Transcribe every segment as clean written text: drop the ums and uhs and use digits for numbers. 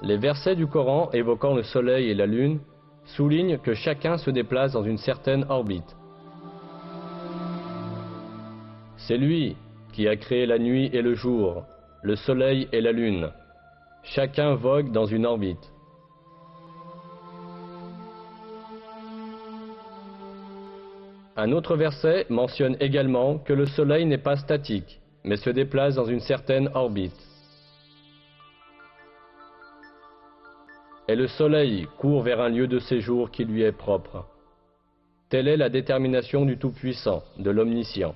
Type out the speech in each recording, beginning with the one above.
Les versets du Coran évoquant le soleil et la lune soulignent que chacun se déplace dans une certaine orbite. C'est lui qui a créé la nuit et le jour, le soleil et la lune. Chacun vogue dans une orbite. Un autre verset mentionne également que le soleil n'est pas statique, mais se déplace dans une certaine orbite. Et le soleil court vers un lieu de séjour qui lui est propre. Telle est la détermination du Tout-Puissant, de l'Omniscient.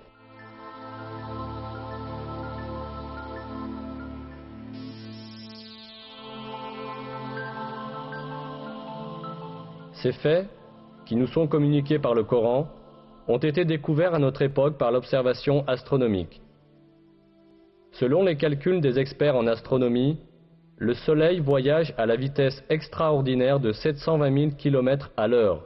Ces faits, qui nous sont communiqués par le Coran, ont été découverts à notre époque par l'observation astronomique. Selon les calculs des experts en astronomie, le Soleil voyage à la vitesse extraordinaire de 720 000 km à l'heure.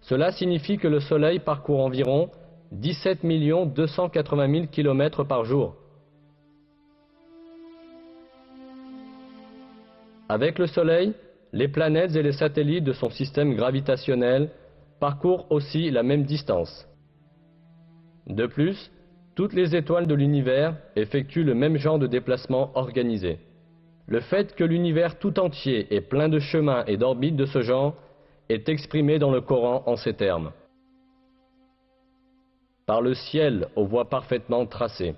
Cela signifie que le Soleil parcourt environ 17 280 000 km par jour. Avec le Soleil, les planètes et les satellites de son système gravitationnel parcourent aussi la même distance. De plus, toutes les étoiles de l'univers effectuent le même genre de déplacement organisé. Le fait que l'univers tout entier est plein de chemins et d'orbites de ce genre est exprimé dans le Coran en ces termes. Par le ciel aux voies parfaitement tracées.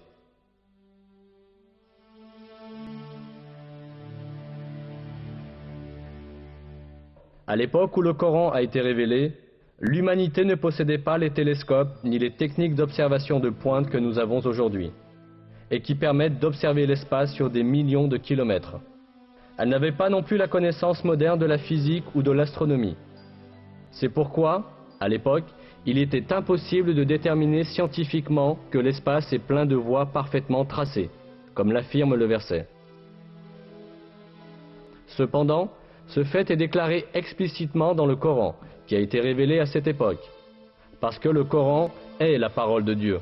À l'époque où le Coran a été révélé, l'humanité ne possédait pas les télescopes ni les techniques d'observation de pointe que nous avons aujourd'hui, et qui permettent d'observer l'espace sur des millions de kilomètres. Elle n'avait pas non plus la connaissance moderne de la physique ou de l'astronomie. C'est pourquoi, à l'époque, il était impossible de déterminer scientifiquement que l'espace est plein de voies parfaitement tracées, comme l'affirme le verset. Cependant, ce fait est déclaré explicitement dans le Coran, qui a été révélé à cette époque, parce que le Coran est la parole de Dieu.